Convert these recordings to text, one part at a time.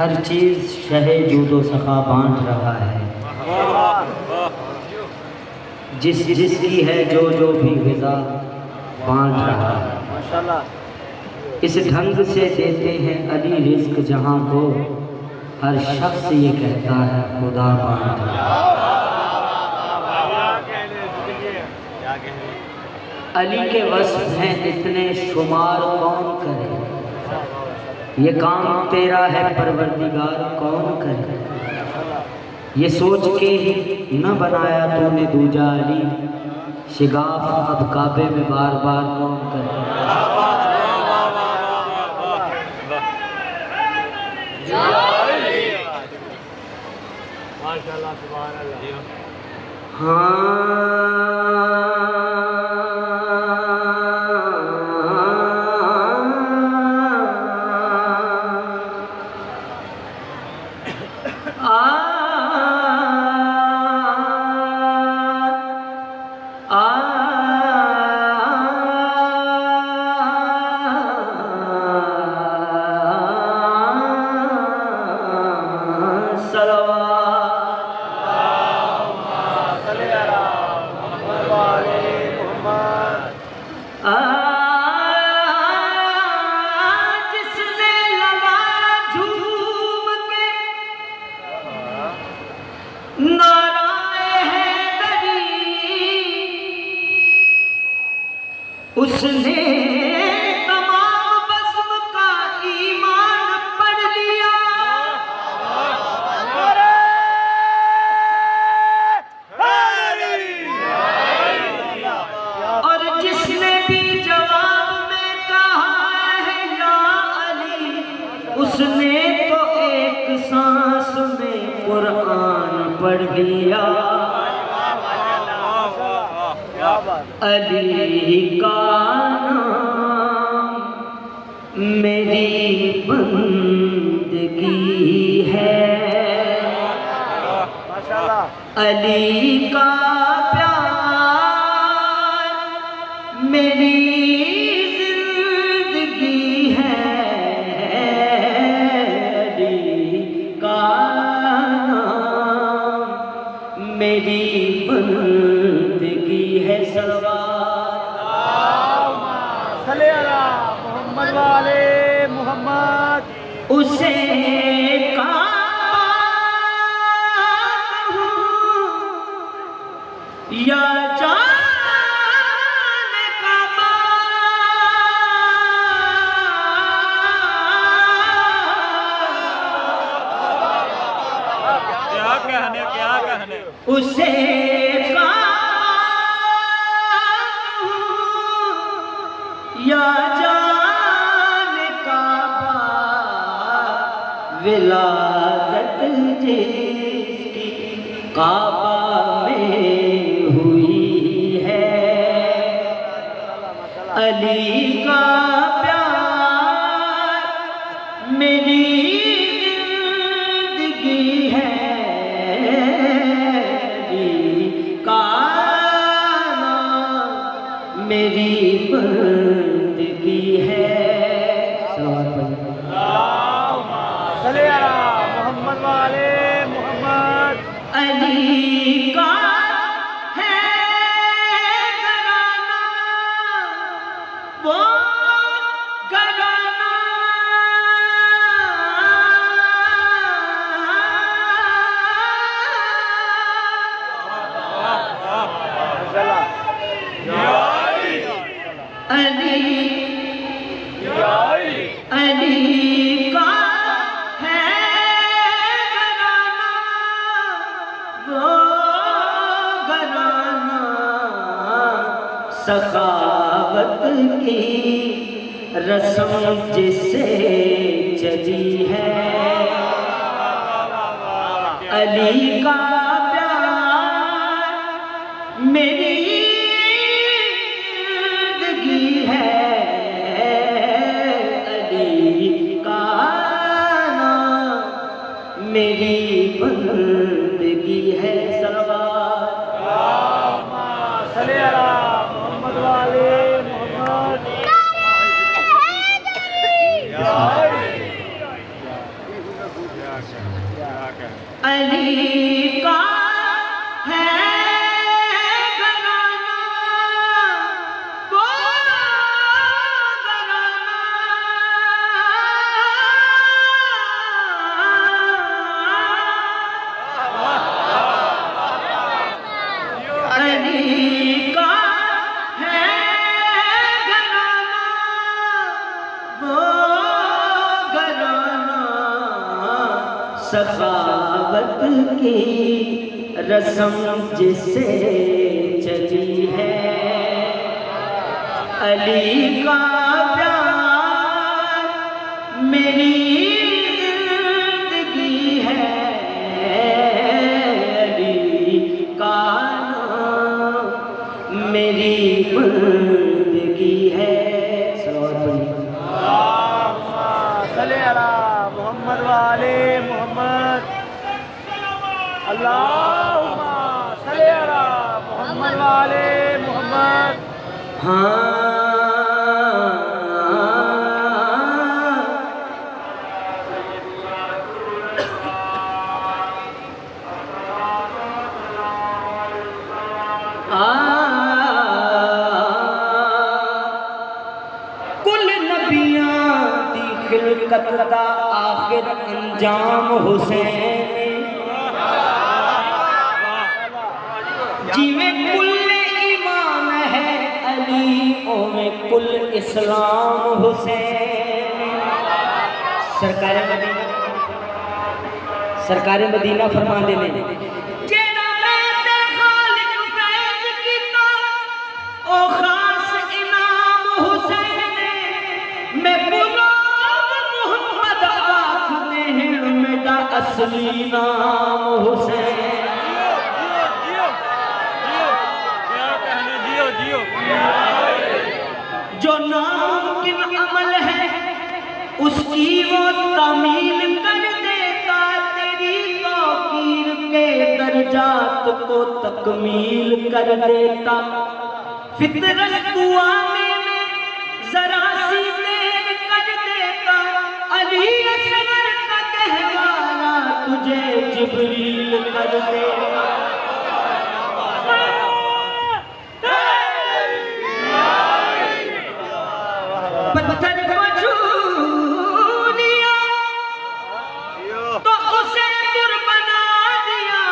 ہر چیز شہ جود و سخا بانٹ رہا ہے، جس جس کی ہے جو جو بھی غذا بانٹ رہا ہے۔ اس ڈھنگ سے دیتے ہیں علی رزق جہاں کو، ہر شخص یہ کہتا ہے خدا بانٹ رہا ہے۔ علی کے وصف ہیں اتنے شمار کون کرے، یہ کام تیرا ہے پروردگار کون کرے۔ یہ سوچ کے ہی نہ بنایا تو نے دوجا علی، شگاف اب کعبے میں بار بار کون کرے۔ اس نے تمام بزم کا ایمان پڑھ لیا، اور جس نے بھی جواب میں کہا ہے یا علی، اس نے تو ایک سانس میں قرآن پڑھ لیا۔ علی کا نام میری بندگی ہے، علی کا پیار میری زندگی ہے، علی کا نام میری بندگی ہے۔ صلی اللہ محمد والے محمد۔ اسے یا جان کعبہ، کیا کہنے اسے یا جان کعبہ، ولادت جس کی کعبہ میں ہوئی ہے، علی کا پیار میری زندگی ہے، علی کا نام میری بندگی ہے۔ صلی اللہ محمد والے محمد۔ علی کا ہے گھرانہ، وہ گھرانہ علی کا ہے گھرانہ، وہ گھرانہ سخاوت کی رسم جس سے چلی ہے، علی کا پیار میری زندگی ہے، علی کا نام میری بندگی ہے۔ صلی اللہ محمد والے محمد۔ علی کا ہے گھرانہ، وہ گھرانہ سخاوت کی رسم جسے چلی ہے، علی کا پیار میری زندگی ہے، علی کا نام میری بندگی ہے۔ صلوات پڑھیے۔ اللہم صلی علی محمد والے محمد، اللہم صلی علی محمد والے محمد۔ کل نبیاں دی خلقت دا آخر انجام حسین، جیویں کل ایمان ہے علی اویں کل اسلام حسین۔ سرکار مدینہ فرماندے نے، جیڑا میں خالق فیض کیتا او خاص انعام حسین، میں غلام محمد آکھنے ہیں میرا اصلی نام حسین۔ جو ناممکن عمل ہے اس کی وہ تعمیل کر دیتا، تیری توقیر کے درجات کو تکمیل کر دیتا، فطرت دعانے میں ذرا سی دیر کر دیتا، علی اصغر کا کہوارا تجھے جبریل کر دیتا۔ پتھر کو چھو لیا تو اسے در بنا دیا،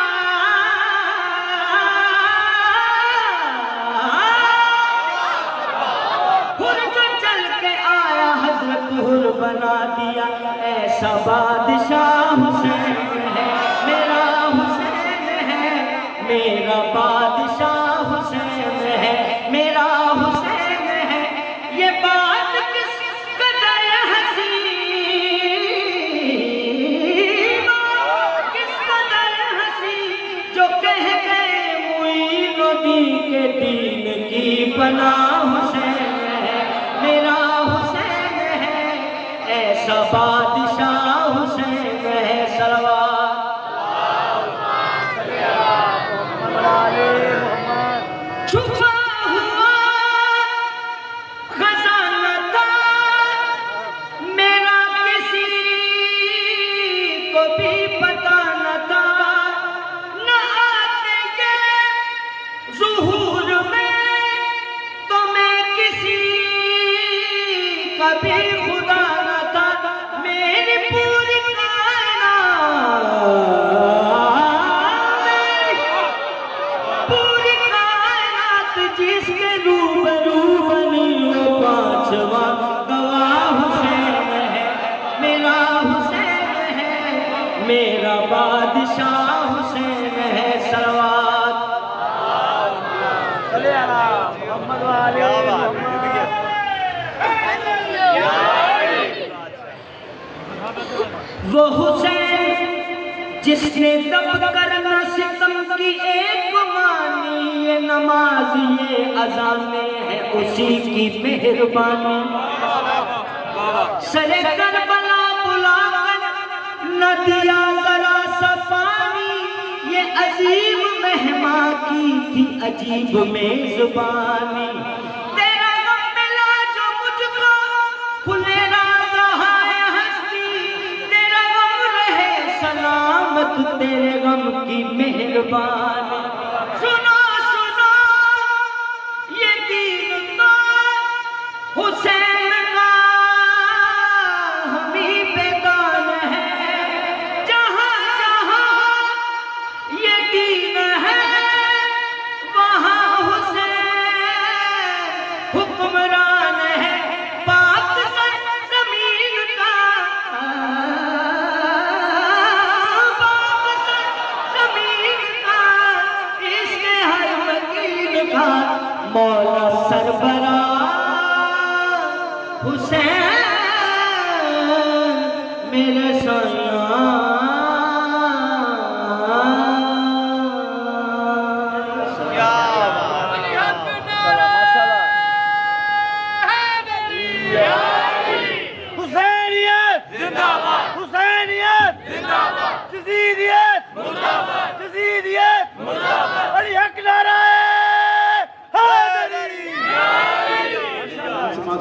ہر جو چل کے آیا حضرت ہر بنا دیا، ایسا بادشاہ حسین ہے میرا، حسین ہے میرا بادشاہ، حسین ہے میرا، حسین ہے۔ یہ بات کے دین کی پناہ، حسین ہے میرا، حسین ہے ایسا بادشاہ، حسین ہے۔ صلوات چھپا ہوا خزانہ تھا میرا، کسی کو بھی پتا نہ تھا، نہ آتے یہ ظہور میں تو میں کسی کا بھی خدا نہ تھا، میری پوری کائنات، پوری کائنات جس کے روبرو بنی وہ پانچواں گواہ، حسین ہے میرا، حسین ہے میرا بادشاہ، حسین ہے۔ صلوات صلی علی محمد والے محمد۔ وہ حسین جس نے دب کرنا ستم کی ایک مانی، یہ نماز یہ اذانیں ہیں اسی کی مہربانی، سر کربلا بلا کر نہ دیا ذرا سا پانی، یہ عظیم مہمان کی تھی عجیب میزبانی، تیرا غم ملا جو مجھ کو کھلے راز ہے ہستی، تیرا غم رہے سلامت تیرے غم کی مہربانی۔ سنو سنو یہ دین تو حسین کا ہمیں بیدان ہے، جہاں جہاں یہ دین ہے وہاں مولا سربراہ حسین میرے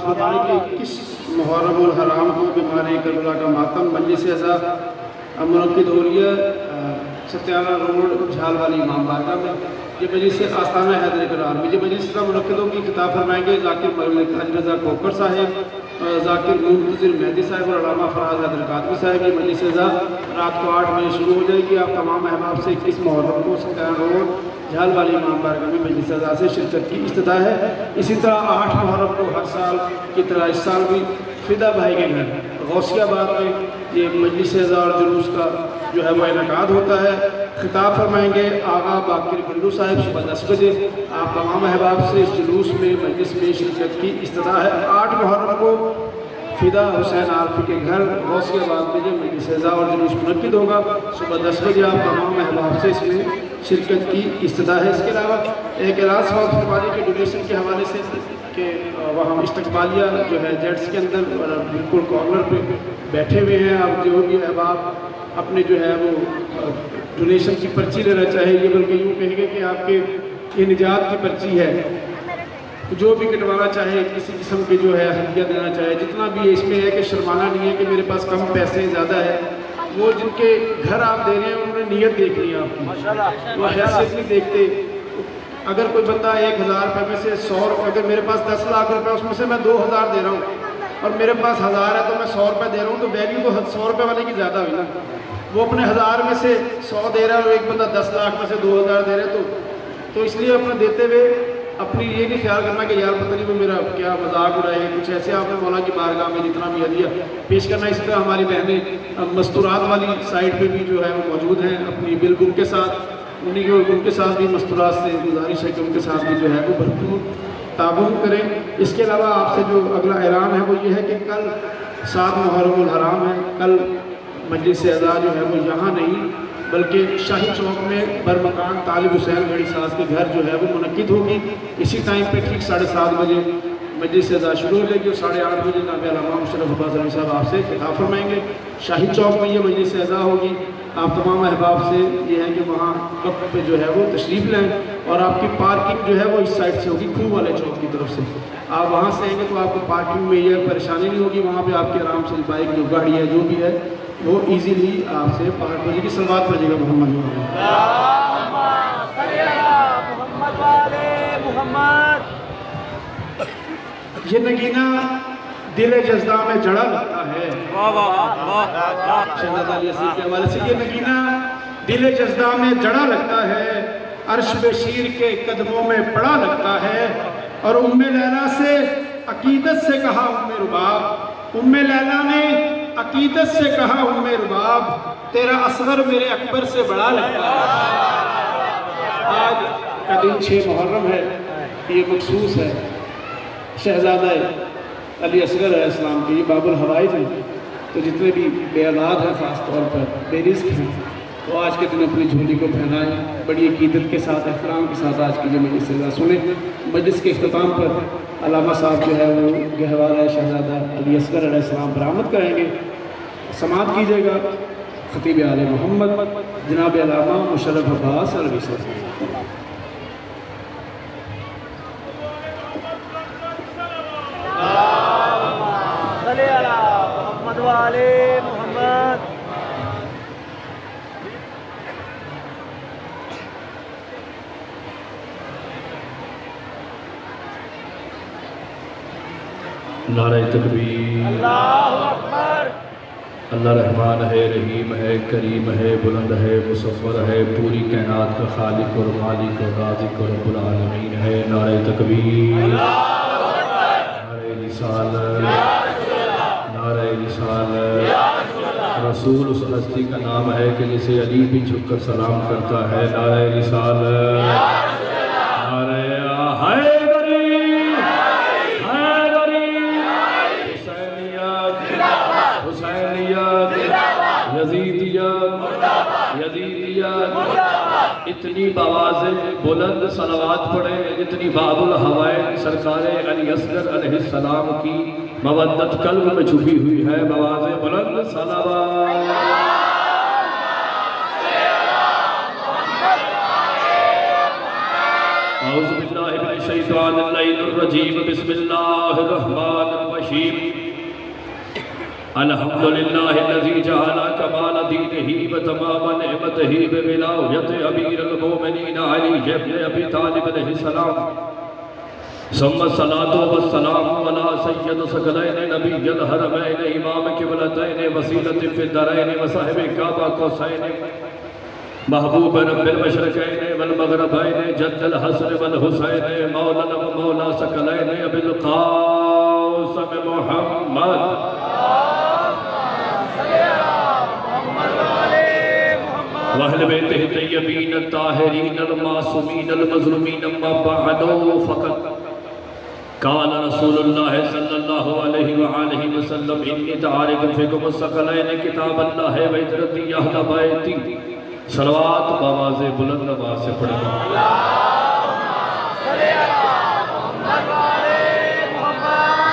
فرمائے کہ کس محرم الحرام کو بیماری کربلا کا ماتم مجلس اعزا منعقد ہو رہی ہے ستیانہ روڈ جھال والی امام بارگاہ میں. یہ مجلس آستانہ حیدر قرار میں یہ مجلس کا منعقدوں کی خطاب فرمائیں گے ذاکر ملک حاجی رضا کوکر صاحب، ذاکر منتظر مہدی صاحب اور علامہ فراز حیدر قادری صاحب. یہ مجلس اعزا رات کو 8 بجے شروع ہو جائے گی. آپ تمام احباب سے 21 محرم کو ستیانہ روڈ جھال والی امام بارگاہ میں مجلس اعزا سے شرکت کی استدعا ہے. اسی طرح 8 محرم کو ہر سال کی طرح اس سال بھی فدا بھائی کے گھر غوثیہ آباد میں یہ مجلس اعزا اور جلوس کا جو ہے وہ انعقاد ہوتا ہے. خطاب فرمائیں گے آغا باقر گلو صاحب صبح 10 بجے. آپ تمام احباب سے اس جلوس میں مجلس میں شرکت کی استدعا ہے. 8 محرم کو فدا حسین عارفی کے گھر غوثیہ آباد میں جو مجلس اعزا اور جلوس منعقد ہوگا صبح 10 بجے. آپ تمام احباب سے اس میں شرکت کی استدعا ہے. اس کے علاوہ ایک اعلان سماعت فرمانے کے ڈونیشن کے حوالے سے کہ وہاں استقبالیہ جو ہے جیٹس کے اندر بالکل کارنر پہ بیٹھے ہوئے ہیں. آپ جو بھی احباب اپنے جو ہے وہ ڈونیشن کی پرچی لینا چاہے یہ بلکہ یوں کہیں گے کہ آپ کے یہ نجات کی پرچی ہے. جو بھی کٹوانا چاہے کسی قسم کے جو ہے ہدیہ دینا چاہے جتنا بھی اس میں ہے کہ شرمانا نہیں ہے کہ میرے پاس کم پیسے زیادہ ہے. وہ جن کے گھر آپ دے رہے ہیں انہوں نے نیت دیکھنی ہے آپ کی، وہ حیثیت نہیں دیکھتے. اگر کوئی بندہ 1000 روپے میں سے 100 اگر میرے پاس 10 لاکھ روپے اس میں سے میں 2000 دے رہا ہوں اور میرے پاس 1000 ہے تو میں 100 روپے دے رہا ہوں تو ویلیو تو 100 روپے والے کی زیادہ ہوئی نا. وہ اپنے 1000 میں سے 100 دے رہا ہے اور ایک بندہ 10 لاکھ میں سے 2000 دے رہا ہے تو اس لیے اپنے دیتے ہوئے اپنی یہ نہیں خیال کرنا کہ یار پتہ نہیں وہ میرا کیا مذاق اڑائے کچھ ایسے. آپ نے مولا کی بارگاہ میں جتنا بھی ہدیہ پیش کرنا. اسی طرح ہماری بہنیں مستورات والی سائٹ پہ بھی جو ہے وہ موجود ہیں اپنی بل ان کے ساتھ ان کے ساتھ بھی مستورات سے گزارش ہے کہ ان کے ساتھ بھی جو ہے وہ بھرپور تعاون کریں. اس کے علاوہ آپ سے جو اگلا اعلان ہے وہ یہ ہے کہ کل 7 محرم الحرام ہے. کل مجلس اعزا جو ہے وہ یہاں نہیں بلکہ شاہی چوک میں برمکان طالب حسین گھڑی ساز کے گھر جو ہے وہ منعقد ہوگی. اسی ٹائم پہ ٹھیک 7:30 بجے مجلس اعزا شروع ہو جائے گی اور 8:30 بجے جناب علامہ مشرف عباس علی صاحب آپ سے خطاب فرمائیں گے. شاہی چوک میں یہ مجلس اعزا ہوگی. آپ تمام احباب سے یہ ہے کہ وہاں وقت پہ جو ہے وہ تشریف لیں اور آپ کی پارکنگ جو ہے وہ اس سائڈ سے ہوگی کھو والے چوک کی طرف سے. آپ وہاں سے آئیں گے تو آپ کو پارکنگ میں یہ پریشانی نہیں ہوگی. وہاں پہ آپ کے آرام سے بائک جو گاڑی ہے جو بھی ہے وہ ایزیلی آپ سے پارک ہو جائے گی. صلوات پڑھیے گا محمد محمد. یہ نگینہ دل جزدہ میں جڑا لگتا ہے. شہزادہ علی اصغر کے حوالے سے یہ نگینہ دل جزدہ میں جڑا لگتا ہے. عرش بے شیر کے قدموں میں پڑا لگتا ہے. اور ام لیلا سے عقیدت سے کہا ام رباب، ام لیلا نے عقیدت سے کہا ام رباب تیرا اصغر میرے اکبر سے بڑا لگتا ہے. آج کا دن 6 محرم ہے. یہ مخصوص ہے شہزادہ علی اصغر علیہ السلام کے. یہ باب الحوائج ہیں تو جتنے بھی بے اولاد ہیں خاص طور پر بے رزق ہیں وہ آج کے دن اپنی جھولی کو پھیلائیں. بڑی عقیدت کے ساتھ احترام کے ساتھ آج کی جو مجلس اعزا سنیں. مجلس کے اختتام پر علامہ صاحب جو ہے وہ گہوارہ شہزادہ علی اصغر علیہ السلام برآمد کریں گے. سماعت کیجیے گا خطیب آل محمد جناب علامہ مشرف عباس علیہ السلام. صلی علی محمد والے محمد. نعرہ تکبیر. اللہ اکبر. اللہ رحمان ہے، رحیم ہے، کریم ہے، بلند ہے، مصور ہے، پوری کائنات کا خالق اور مالک اور رازق اور رب العالمین ہے. نعرہ تکبیر. نعرہ رسالت. نعرہ رسالت. رسول اس ہستی کا نام ہے کہ جسے علی بھی جھک کر سلام کرتا ہے. نعرہ رسالت. نعرہ حیدری. اتنی بآواز بلند صلوات پڑھیں جتنی باب الحوائن سرکار علی اصغر علیہ السلام کی مودت قلب میں چھپی ہوئی ہے. بآواز بلند صلوات. اعوذ باللہ من الشیطان الرجیم. بسم اللہ الرحمن الرحیم. الحمدللہ الذی جعل کمال دینہ و تمام نعمتہ بولایت امیر المومنین علی بن ابی طالب علیہ السلام. ثم الصلاة والسلام علی سید ثقلین نبی الحرمین امام قبلتین وسیلۃ فی الدارین وصاحب کعبہ قوسین محبوب رب المشرقین والمغربین جد الحسن والحسین مولانا و مولا ثقلین ابی القاسم محمد وَأَهْلِ بَيْتِهِ الطَّيِّبِينَ الطَّاهِرِينَ الْمَعْصُومِينَ الْمَظْلُومِينَ أَمَّا بَعْدُ فَقَدْ قَالَ رَسُولُ اللَّهِ صَلَّى اللَّهُ عَلَيْهِ وَآلِهِ وَسَلَّمَ إِنِّي تَارِكٌ فِيكُمُ الثَّقَلَيْنِ كِتَابَ اللَّهِ وَعِتْرَتِي أَهْلَ بَيْتِي. صلوات بآواز بلند آواز سے پڑھیں.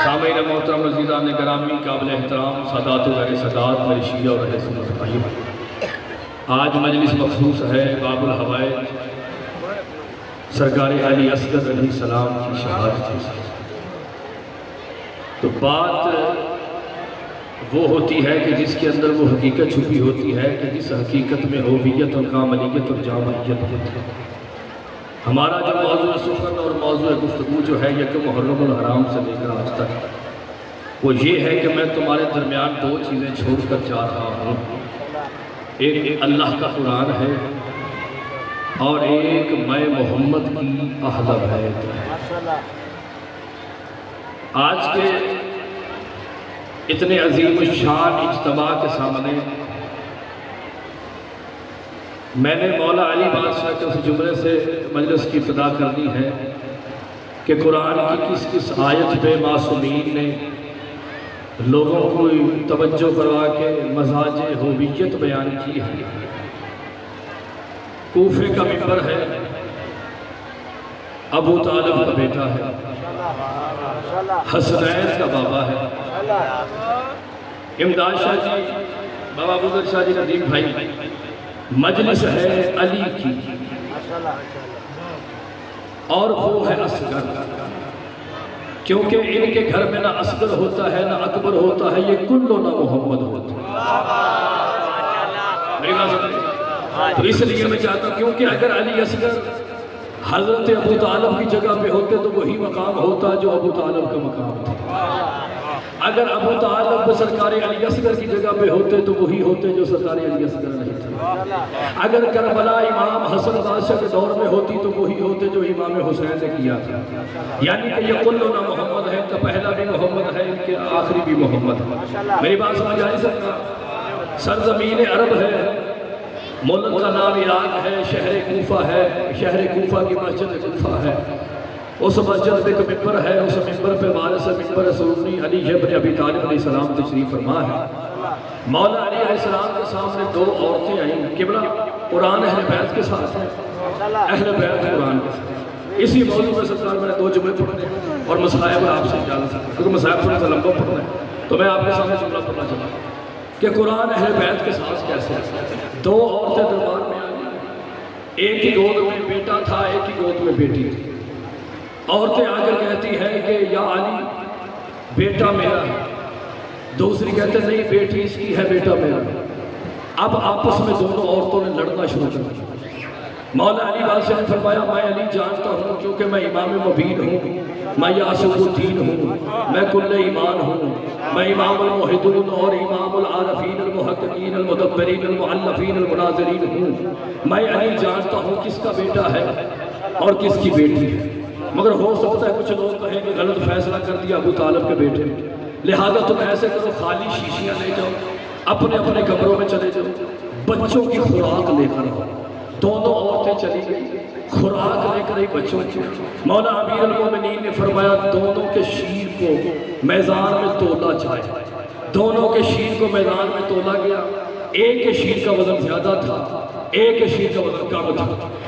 سامعین محترم عزیزان گرامی قابل احترام سادات و غیر سادات میرے شیعہ اور اہل سنت بھائیو، آج مجلس مخصوص ہے باب الحوائج سرکار علی اصغر علیہ السلام کی شہادت کی. تو بات وہ ہوتی ہے کہ جس کے اندر وہ حقیقت چھپی ہوتی ہے کہ جس حقیقت میں ہویت اور کاملیت اور جامعیت ہوتی ہے. ہمارا جو موضوع سخن اور موضوع گفتگو جو ہے یکم محرم الحرام سے لے کر آج تک وہ یہ ہے کہ میں تمہارے درمیان دو چیزیں چھوڑ کر جا رہا ہوں. ایک اللہ کا قرآن ہے اور ایک میں محمد کی اہل بیت ہے. آج کے اتنے عظیم الشان اجتماع کے سامنے میں نے مولا علی بادشاہ کے اس جملے سے مجلس کی ابتدا کرنی ہے کہ قرآن کی کس کس آیت پہ معصومین نے لوگوں کو توجہ کروا کے مزاج ہویت بیان کی ہے. کوفے کا ممبر ہے، ابو طالب کا بیٹا ہے، حسنین کا بابا ہے، امداد شاہ جی بابا بزرگ شاہ جی ندیم بھائی. مجلس ہے علی کی اور وہ ہے اصغر، کیونکہ ان کے گھر میں نہ اصغر ہوتا ہے نہ اکبر ہوتا ہے، یہ کلو نہ محمد ہوتا ہے. تو اس لیے میں چاہتا ہوں کیونکہ اگر علی اصغر حضرت ابو طالب کی جگہ پہ ہوتے تو وہی مقام ہوتا جو ابو طالب کا مقام تھا. اگر ابو طالب سرکار علی اصغر کی جگہ پہ ہوتے تو وہی ہوتے جو سرکار علی اصغر نہیں تھے. اگر کربلا امام حسن بادشاہ کے دور میں ہوتی تو وہی ہوتے جو امام حسین نے کیا تھا. یعنی کہ یہ کلنا محمد ہے، ان کا پہلا بھی محمد ہے، ان کے آخری بھی محمد ہے. میری بات سمجھ آئی سکتا؟ سرزمین عرب ہے، ملک کا نام عراق ہے، شہر کوفہ ہے، شہر کوفہ کی مسجد کوفہ ہے. اس مسجد میں ایک ممبر ہے، اس ممبر پہ وارث ممبر سنی علی بن ابی طالب علیہ السلام تشریف فرما ہے. مولا علی علیہ السلام کے سامنے دو عورتیں آئیں. قبلہ قرآن اہل بیت کے ساتھ ہے، اہل بیت قرآن کے ساتھ. اسی موضوع میں سرکار میں نے دو جملے پڑھنے اور مسائب اور آپ سے اجازت ہے کیونکہ مسائب تھوڑا سا لمبا پڑھنا ہے تو میں آپ کے سامنے جملہ پڑھنا چاہتا ہوں کہ قرآن اہل بیت کے ساتھ کیسے ہے. دو عورتیں دربار میں آئیں، ایک ہی گود میں بیٹا تھا، ایک ہی گود میں بیٹی تھی. عورتیں آ کر کہتی ہیں کہ یا علی بیٹا میرا ہے، دوسری کہتے نہیں بیٹی اس کی ہے، بیٹا میرا ہے. اب آپس میں دونوں عورتوں نے لڑنا شروع کر دیا. مولا علی بادشاہ نے فرمایا میں علی جانتا ہوں کیونکہ میں امام مبین ہوں، میں یاسر الدین ہوں، میں کل ایمان ہوں، میں امام الموحدون اور امام العارفین المحققین المدبرین المعلفین المناظرین ہوں. میں علی جانتا ہوں کس کا بیٹا ہے اور کس کی بیٹی ہے. مگر ہو سکتا ہے کچھ لوگ کہیں کہ غلط فیصلہ کر دیا ابو طالب کے بیٹے نے، لہذا تم ایسے کرو خالی شیشیاں لے جاؤ، اپنے اپنے کمروں میں چلے جاؤ، بچوں کی خوراک لے کر آؤ. دونوں عورتیں چلی گئی، خوراک لے کر آئی بچوں کی. مولا امیر المومنین نے فرمایا دونوں کے شیر کو میدان میں تولا جائے. دونوں کے شیر کو میدان میں تولا گیا. ایک کے شیر کا وزن زیادہ تھا، ایک شیر کا وزن کم تھا.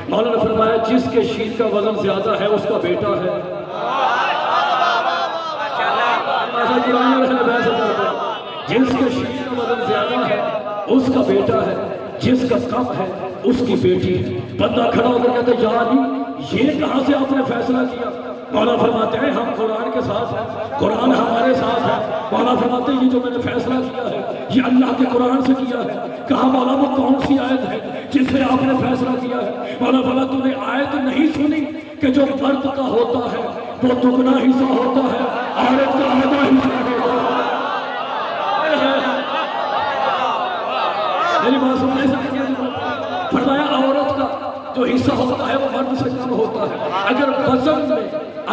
مولا نے فرمایا جس کے شیر کا وزن زیادہ ہے اس کا بیٹا ہے. جس کے شیر کا وزن زیادہ ہے اس کا بیٹا ہے, جس کا کم ہے اس کی بیٹی. بندہ کھڑا ہو کر کہتا ہے یا علی یہ کہاں سے آپ نے فیصلہ کیا؟ مولا فرماتے ہیں ہم قرآن کے ساتھ ہیں, قرآن ہمارے ساتھ ہے. مولا فرماتے ہیں یہ جو میں نے فیصلہ کیا ہے یہ اللہ کے قرآن سے کیا ہے. کہا مولا وہ کون سی آیت ہے جس سے آپ نے فیصلہ کیا ہے؟ مولا فرمایا تو نے آیت نہیں سنی کہ جو مرد کا ہوتا ہے وہ دگنا حصہ ہوتا ہے, عورت کا آدھا حصہ ہوتا ہے. میری بات سنیں, فرمایا عورت کا جو حصہ ہوتا ہے وہ مرد سے کم ہوتا ہے. اگر وزن میں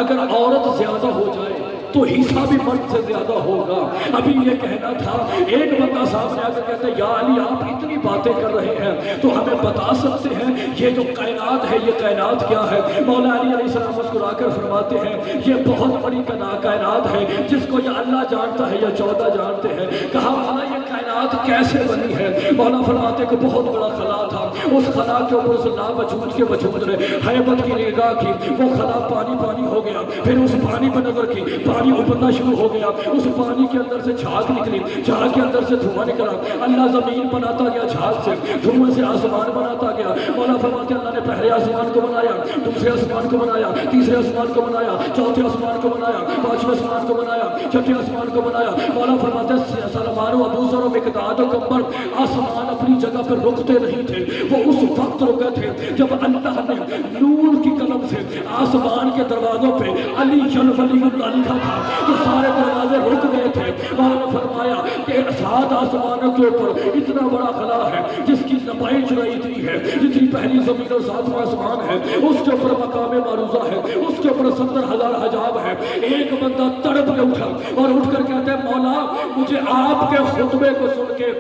اگر عورت زیادہ ہو جائے تو حصہ بھی مرد سے زیادہ ہوگا. ابھی یہ کہنا تھا, ایک بندہ سامنے آ کر کہتا ہے یا علی آپ اتنی باتیں کر رہے ہیں تو ہمیں بتا سکتے ہیں یہ جو کائنات ہے یہ کائنات کیا ہے؟ مولا علی علیہ السلام مسکرا کر فرماتے ہیں یہ بہت بڑی کائنات ہے جس کو یا اللہ جانتا ہے یا 14 جانتے ہیں. کہا مولا یہ کائنات کیسے بنی ہے؟ مولا فرماتے کہ بہت بڑا خلا تھا, اس خلا کے اوپر سے لا وجود کے وجود نے حیبت کی نگاہ کی, وہ خلا پانی ہو گیا, پھر اس پانی پر نظر کی, پانی ابلنا شروع ہو گیا, اس پانی کے اندر سے جھاگ نکلی, جھاگ کے اندر سے دھواں نکلا. اللہ زمین بناتا گیا جھاگ سے, دھوئیں سے آسمان بناتا گیا. مولا فرماتے اللہ نے پہلے آسمان کو بنایا, دوسرے آسمان کو بنایا, تیسرے آسمان کو بنایا, چوتھے آسمان کو بنایا, پانچویں آسمان کو بنایا, چھٹے آسمان کو بنایا. مولا فرماتے سلمان و ابو ذر و مقداد و کمبر آسمان اپنی جگہ پر رکتے نہیں تھے, وہ اس وقت رکے تھے جب اللہ نے نور کی قلم سے آسمان کے دروازوں پہ علی ولی اللہ لکھا تھا تو سارے دروازے رک گئے تھے. مولا نے فرمایا کہ 7 آسمانوں کے اوپر اتنا بڑا خلا ہے جس کی لمبائی چوڑائی اتنی ہے جتنی پہلی زمین اور 7واں آسمان ہے, اس کے اوپر مقام معروضہ ہے, اس کے اوپر 70,000 حجاب ہے. ایک بندہ تڑپ کے اٹھا اور اٹھ کر کہتا ہے مولا مجھے آپ کے خطبے کو سن کے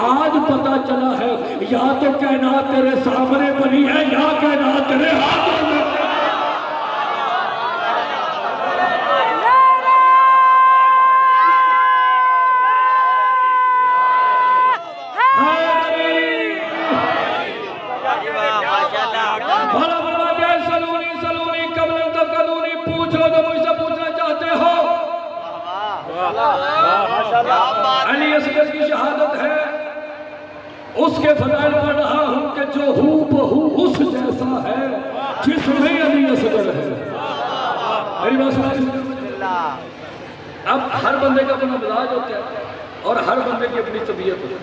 آج پتا چلا ہے یا تو کائنات تیرے سامنے بنی ہے یا کائنات تیرے ہاتھوں میں. علی اصغر کی شہادت ہے, اس کے فضائل پڑھ رہا ہوں کہ جو ہو بہو اس جیسا ہے جس میں علی اصغر ہے. میری بات سنیں, اب ہر بندے کا اپنا مزاج ہوتا ہے اور ہر بندے کی اپنی طبیعت ہوتی ہے.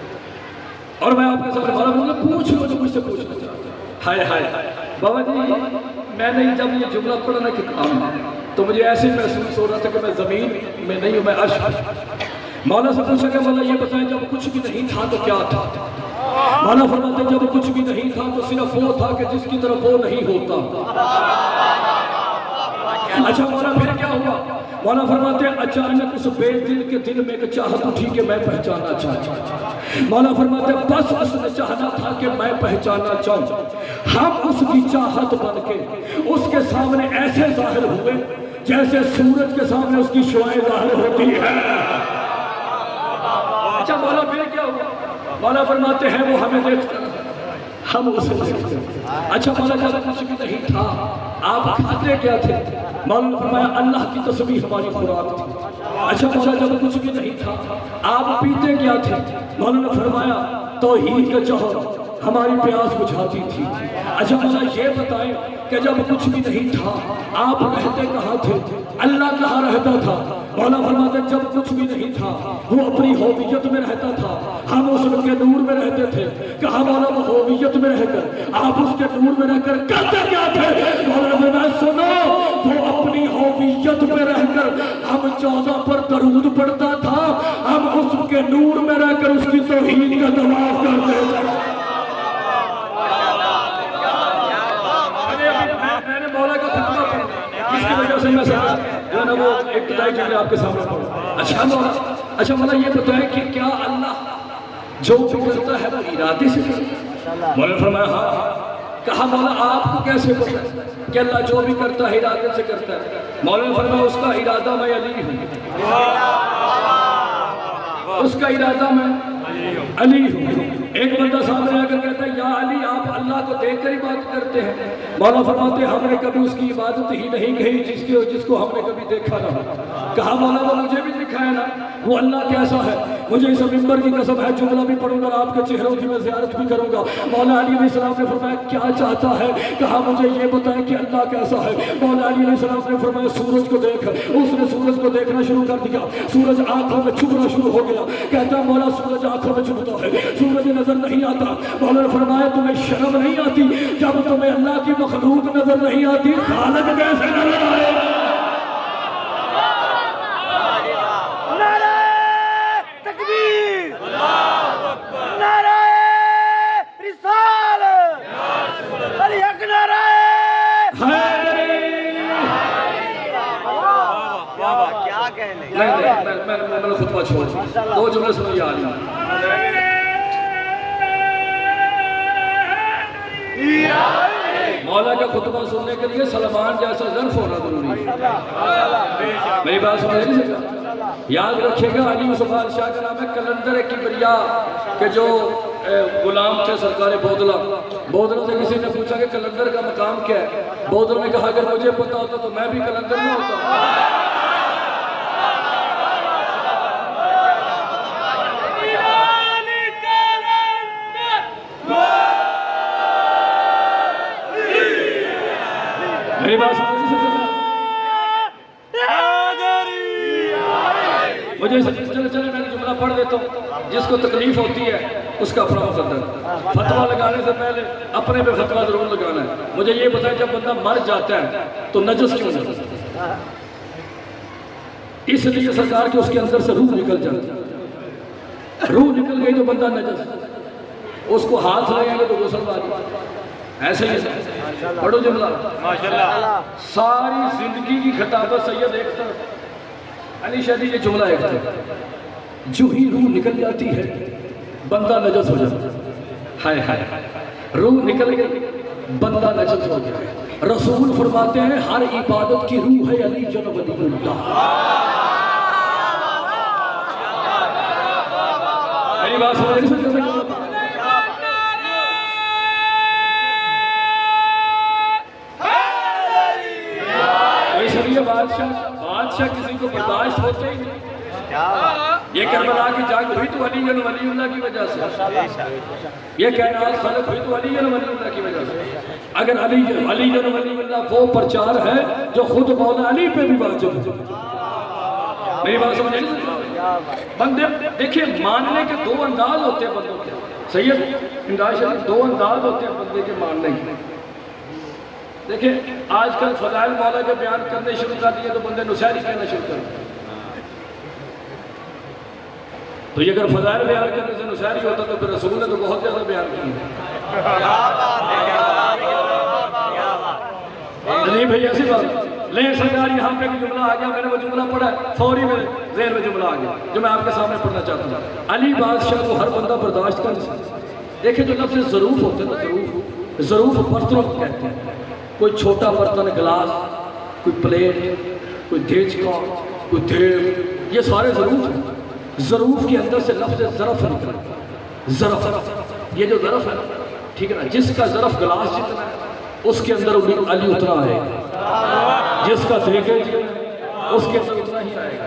اور میں آپ کے ساتھ پوچھ لو جو مجھ سے پوچھنا چاہتا ہوں. ہائے ہائے بابا جی, میں نے جب یہ جملہ پڑھا نا کتاب تو مجھے ایسے محسوس ہو رہا تھا کہ میں زمین میں نہیں ہوں, میں عرش. مولا سے پوچھا کہ مولا یہ بتائیں جب کچھ بھی نہیں تھا تو کیا تھا؟ مولا فرماتے جب کچھ بھی نہیں تھا تو صرف وہ تھا کہ جس کی طرف وہ نہیں ہوتا. اچھا مولا پھر کیا ہوا؟ مولا فرماتے ہیں اچانک اس بے دل کے دل میں ایک چاہت اٹھی کہ میں پہچانا چاہتا. مولا فرماتے ہیں بس اس نے چاہنا تھا کہ میں پہچانا چاہوں. ہم اس کی چاہت بن کے اس کے سامنے ایسے ظاہر ہوئے جیسے سورج کے سامنے اس کی شعاعیں ظاہر ہوتی ہے. اچھا مولا پھر کیا ہوا؟ مولا فرماتے ہیں وہ ہمیں دیکھتا ہم اسے دیکھتے. اچھا مولا جب کچھ بھی نہیں تھا آپ کھاتے کیا تھے؟ مولا نے فرمایا اللہ کی تسبیح ہماری خوراک تھی. اچھا مولا جب کچھ بھی نہیں تھا آپ پیتے کیا تھے؟ مولا نے فرمایا توحید کا جوہر ہماری پیاس بجھاتی تھی. اچھا مولا یہ بتائیں کہ جب کچھ بھی نہیں تھا آپ رہتے کہاں تھے؟ اللہ کہاں رہتا تھا؟ مولا فرماتے جب کچھ بھی نہیں تھا وہ اپنی ہوویت میں رہتا تھا, ہم اس کے نور میں رہتے تھے. کہا مولا وہ ہوویت میں رہ کر آپ اس کے نور میں رہ کر کرتے کیا تھے؟ مولا فرمایا سنو وہ اپنی ہوویت میں رہ کر ہم 14 پر درود پڑھتا تھا, ہم اس کے نور میں رہ کر اس کی توحید کا طواف کرتے تھے. میں نے مولا کا خطبہ پڑھا جس کی وجہ سے میں جو نا وہ ابتدائی جملے آپ کے سامنے پڑھا. اچھا مولا یہ بتائیں کہ کیا اللہ جو کرتا ہے وہ ارادے سے کرتا ہے؟ مولا نے فرمایا ہاں. کہا مولا آپ کو کیسے پتا کہ اللہ جو بھی کرتا ہے ارادے سے کرتا ہے؟ مولا نے فرمایا اس کا ارادہ میں علی ہوں, اس کا ارادہ میں علی ہوں. ایک بندہ سامنے آ کر کہتا ہے یا علی آپ اللہ اللہ کو دیکھ کر عبادت کرتے ہیں. مولا فرماتے ہیں ہم نے کبھی اس کی عبادت ہی نہیں کہی جس کو ہم نے کبھی دیکھا نہ ہو. کہا مولا وہ مجھے بھی دکھائے نا وہ اللہ کیسا ہے. مجھے اس ممبر کی قسم ہے جملہ بھی پڑھوں گا آپ کے چہروں کی میں زیارت بھی کروں گا. مولا علی علیہ السلام نے فرمایا کیا چاہتا ہے. کہا مجھے یہ بتائے کہ اللہ کیسا ہے. مولا علی علیہ السلام نے فرمایا سورج کو دیکھ. اس نے سورج کو دیکھنا شروع کر دیا. سورج آنکھوں میں چھپنا شروع ہو گیا. کہتا مولا سورج آنکھوں میں چھپتا ہے, سورج نظر نہیں آتا. مولا نے فرمایا تمہیں شرم نہیں آتی جب تمہیں اللہ کی مخلوق نظر نہیں آتی خالق کیسے نظر آئے گا. نعرہ تکبیر, نعرہ رسالت, علی حق نعرہ کیا کہنے. نہیں میں نے خطبہ چھوڑ دو جملے سنیے آ رہی. مولا کا خطبہ سننے کے لیے سلمان جیسا ظرف ہونا ضروری ہے. میری بات سمجھ نہیں سکتا. یاد رکھے گا علی مصطفیٰ شاہ کا نام ہے کلندر کبریا کے جو غلام تھے سرکار بودلہ سے کسی نے پوچھا کہ کلندر کا مقام کیا ہے. بودلہ نے کہا اگر مجھے پتا ہوتا تو میں بھی کلندر نہ ہوتا. میری بات مجھے چلے میں جملہ پڑھ دیتا ہوں. جس کو تکلیف ہوتی ہے اس کا اپنا مقدر. فتویٰ لگانے سے پہلے اپنے پہ فتویٰ ضرور لگانا ہے. مجھے یہ بتائیں جب بندہ مر جاتا ہے تو نجس کیوں ہوتا ہے؟ اس لیے سرکار کہ اس کے اندر سے روح نکل جاتی ہے. روح نکل گئی تو بندہ نجس. اس کو ہاتھ لگیں گے تو غسل واجب. ایسے ہی پڑھو جملہ. ساری زندگی کی خطابت سید ایک طرف, علی شادی یہ جملہ ایک طرف. جو ہی روح نکل جاتی ہے بندہ نجس ہو جاتا ہے. ہائے ہائے روح نکل گئی بندہ نجس ہو گیا. رسول فرماتے ہیں ہر عبادت کی روح ہے علی جن ولی اللہ. میری بات سمجھ نہیں سکتے. بادشاہ کسی کو برداشت ہوتے ہی نہیں. یہ کربلا کی جنگ ہوئی تو علی ولی اللہ کی وجہ سے. یہ کائنات خلق ہوئی تو علی ولی اللہ کی وجہ سے. اگر علی ولی اللہ وہ پرچار ہے جو خود مولا علی پہ بھی واجب ہے. میری بات سمجھ نہیں. بندے دیکھیں ماننے کے دو انداز ہوتے ہیں بندوں کے. سید امداد شریف دو انداز ہوتے ہیں بندے کے ماننے کے. دیکھیں آج کل فضائل مولا کے بیان کرنے شروع کر دیے تو بندے نصیحت کہنا شروع کر دیں. تو یہ اگر فضائل بیان کرنے سے نصیحت ہوتا تو پھر رسول نے تو بہت زیادہ بیان کیا. نہیں بھائی ایسی بات لیں سرکار یہاں پہ جملہ آ گیا. میں نے وہ جملہ پڑھا فوری میرے ذہن میں جملہ آ گیا جو میں آپ کے سامنے پڑھنا چاہتا ہوں. علی بادشاہ کو ہر بندہ برداشت کر سکتا. دیکھیں جو لفظ ظروف ہوتے ہیں نا, ظروف برتنوں کو کہتے ہیں. کوئی چھوٹا برتن گلاس, کوئی پلیٹ, کوئی دیچ کا, کوئی دھیر, یہ سارے ظروف ہیں. ظروف کے اندر سے لفظ ظرف نکلا. ظرف یہ جو ظرف ہے ٹھیک ہے نا, جس کا ظرف گلاس جتنا ہے اس کے اندر علی اتنا ہے. جس کا دیکھے اس کے اندر اتنا ہی آئے گا.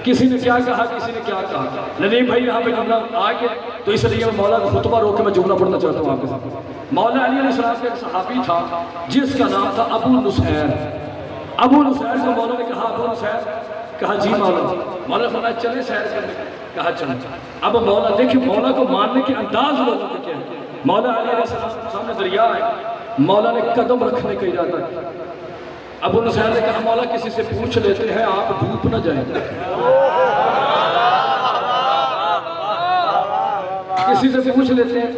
کسی نے کیا کہا کسی نے کیا کہا. ندیم بھائی یہاں پہ جملہ آ گیا تو اس لیے میں مولا کا خطبہ روک کے میں جملہ پڑھنا چاہتا ہوں آپ کے ساتھ. مولا علی علیہ السلام کے ایک صحابی تھا جس کا نام تھا ابو نصیر. ابو نصیر کو مولا نے کہا ابو نصیر, کہا جی مولا. مولا نے فرمایا چلے سیر کرنے, کہا چلیں. اب مولا دیکھیں مولا کو ماننے کے انداز لوگوں کے کیا ہے. مولا علی علیہ السلام سامنے دریا ہے, مولا نے قدم رکھنے کا ارادہ کیا. ابو نصیر نے کہا مولا کسی سے پوچھ لیتے ہیں آپ ڈوب نہ جائیں. کسی سے پوچھ لیتے ہیں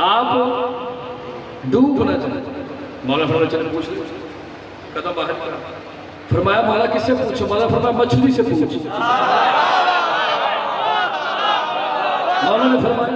آپ ڈوب نہ جائیں. مولا فرمایا چلے پوچھ لیں. قدم باہر کیا. فرمایا مولا کس سے پوچھو. مولا فرمایا مچھلی سے پوچھ. مولا نے فرمایا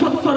70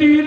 3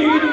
3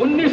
19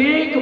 1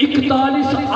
41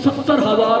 70,000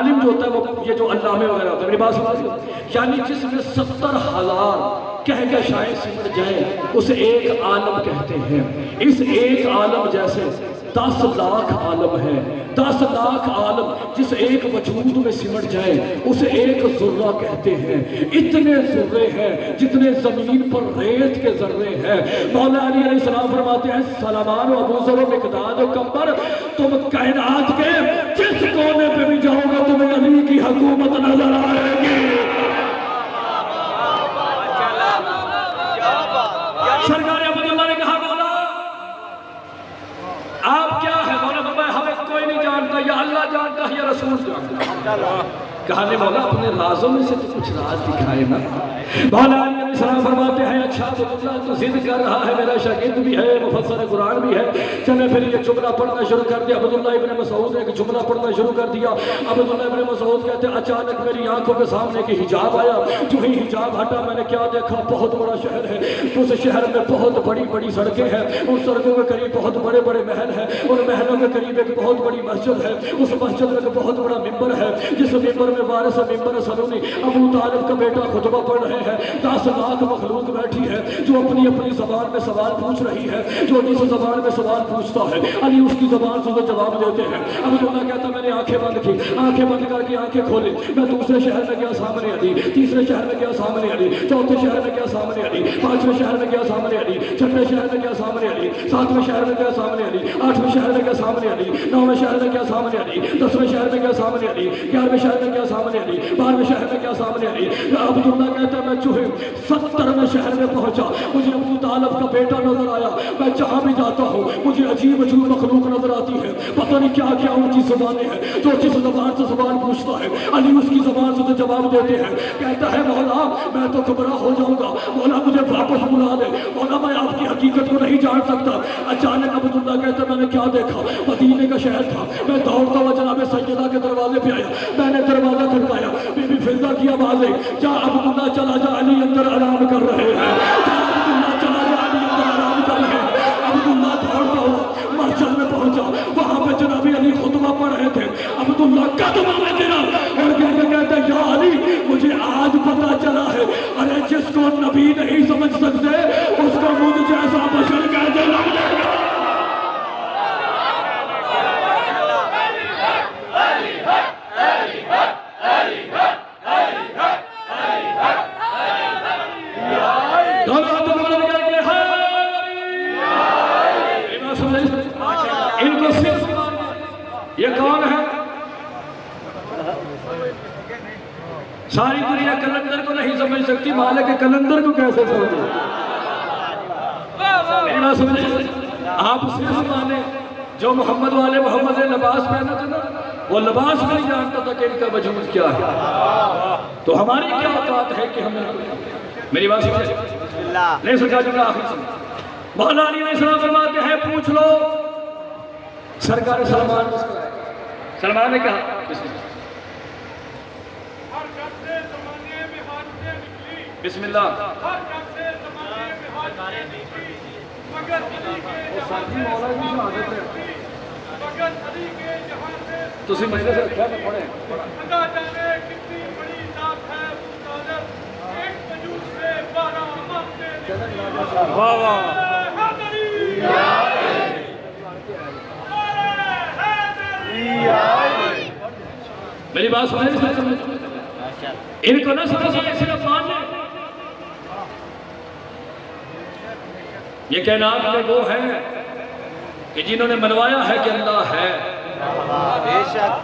عالم جو ہوتا ہے وہ یہ جو علامے وغیرہ ہوتا ہے، میری بات سمجھو، یعنی جس میں 70,000 کہہ کے شاید سمجھ جائے اسے ایک عالم کہتے ہیں۔ اس ایک عالم جیسے 10 لاکھ عالم ہے، 10 لاکھ عالم جس ایک وجود میں سمٹ جائے اسے ایک ذرہ کہتے ہیں۔ اتنے ذرے ہیں جتنے زمین پر ریت کے ذرے ہیں۔ مولا علی علیہ السلام فرماتے ہیں سلامان و ابو ذر و مقداد و کمبر، تم کائنات کے جس کونے پہ بھی جاؤ گا تمہیں علی کی حکومت نظر آئے گی۔ سرکار عبداللہ نے کہا مولا آپ کیا ہے؟ مولا فرمایا ہمیں کوئی نہیں جانتا، یا اللہ جانتا ہے یا رسول جانتا ہے۔ کہا نے مولا اپنے رازوں میں سے تو کچھ راز دکھائے نا۔ مولا علی علیہ السلام فرماتے ہیں اچھا عبداللہ تو ضد کر رہا ہے، میرا شاگرد بھی ہے، مفسر قرآن بھی ہے، چلے پھر یہ جملہ پڑھنا شروع کر دیا۔ عبداللہ ابن مسعود نے ایک جملہ پڑھنا شروع کر دیا۔ عبداللہ ابن مسعود کہتے ہیں اچانک میری آنکھوں کے سامنے کی حجاب آیا، جو ہی حجاب ہٹا میں نے کیا دیکھا، بہت بڑا شہر ہے، اس شہر میں بہت بڑی بڑی سڑکیں ہیں، ان سڑکوں کے قریب بہت بڑے بڑے محل ہیں، ان محلوں کے قریب ایک بہت بڑی مسجد ہے، اس مسجد میں ایک بہت بڑا ممبر ہے، جس ممبر میں وارث ممبر سلونی ابو طالب کا بیٹا خطبہ پڑھ رہے ہیں۔ 10 لاکھ مخلوق بیٹھی ہے جو اپنی اپنی زبان میں سوال پوچھ رہی ہے، جو جس زبان میں سوال پوچھتا ہے علی اس کی زبان سے جواب دیتے ہیں۔ عبداللہ کہتا میں نے آنکھیں بند کی، آنکھیں بند کر کے آنکھیں کھولی، میں دوسرے شہر میں گیا سامنے علی، تیسرے شہر میں گیا سامنے علی، چوتھے شہر میں گیا سامنے علی، پانچویں شہر میں گیا سامنے علی، چھٹے شہر میں گیا سامنے علی، ساتویں شہر میں گیا سامنے علی، آٹھویں شہر میں گیا سامنے علی، نویں شہر میں گیا سامنے علی، 10ویں شہر میں گیا سامنے علی، 11ویں شہر میں گیا سامنے علی، 12ویں شہر میں گیا سامنے علی۔ عبداللہ کہتا ہے میں چوہے 70ویں شہر میں پہنچا، مجھے ابو طالب کا بیٹا نظر آیا، میں جہاں بھی جاتا ہوں مجھے عجیب عجیب مخلوق نظر آتی ہے، پتہ نہیں کیا کیا ان کی زبانیں ہیں، جو جس زبان سے سوال پوچھتا ہے علی اس کی زبان سے جواب دیتے ہیں۔ کہتا ہے مولا میں تو گمراہ ہو جاؤں گا، مولا مجھے واپس بلا دے، مولا میں آپ کی حقیقت کو نہیں جان سکتا۔ اچانک عبداللہ کہتا ہے میں نے کیا دیکھا، مدینے کا شہر تھا، میں دوڑتا ہوا جناب سیدہ کے دروازے پہ آیا، میں نے دروازہ کھٹکایا، بی بی فضہ کی آواز ہے جا عبداللہ چلا جا علی اندر آرام کر رہے ہیں، جا عبداللہ چلا جا علی اندر آرام کر رہے ہیں۔ عبداللہ دوڑتا ہوا مسجد میں پہنچا، وہاں پہ جناب علی خطبہ پڑھ رہے تھے، عبداللہ قدموں میں گرا اور گر کے کہتا ہے یا علی مجھے آج پتہ چلا ہے، ارے جس کو نبی نہیں سمجھ سکتے اس کو مجھ جیسا بشر کیسے لگ جائے گا۔ ان کو صرف یہ کون ہے؟ ساری دنیا کلندر کو نہیں سمجھ سکتی، مالک کلندر کو کیسے سمجھے؟ آپ صرف مانے جو محمد والے محمد نے لباس پہنا تھا نا، وہ لباس نہیں جانتا تھا کہ ان کا وجود کیا ہے۔ تو ہماری کیا اوقات ہے کہ ہمیں میری بات سمجھے نہیں سکا جملہ آخر سے مولا علی علیہ السلام فرماتے ہیں پوچھ لو۔ سرکار سلمان نے کہا بسم اللہ تسی مجھے سے کیا پڑھیں واہ واہ میری بات سمجھ ان کو نہ سمجھ صرف مان لیں یہ کائنات میں وہ ہیں کہ جنہوں نے منوایا ہے کہ اللہ ہے۔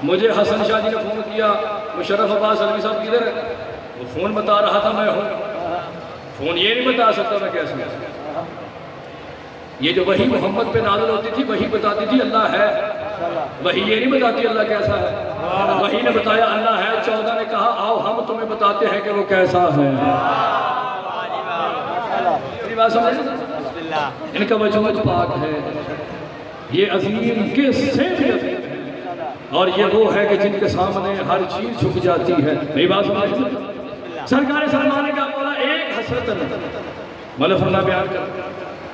مجھے حسن شاہ جی نے فون کیا، مشرف عباس علوی صاحب کدھر ہے؟ وہ فون بتا رہا تھا میں ہوں، فون یہ نہیں بتا سکتا میں کیسے۔ یہ جو وحی محمد پہ نازل ہوتی تھی وہی بتاتی تھی اللہ ہے، وہی یہ نہیں بتاتی اللہ کیسا ہے۔ وحی نے بتایا اللہ ہے، 14 نے کہا آؤ ہم تمہیں بتاتے ہیں کہ وہ کیسا ہے۔ ان کا وجود پاک ہے، یہ عظیم کے سے بھی عظیم ہے، اور یہ وہ ہے کہ جن کے سامنے ہر چیز جھک جاتی ہے۔ میری بات سمجھ سرکار سلمان کا مولا ایک حسرت مولا فرما بیان کر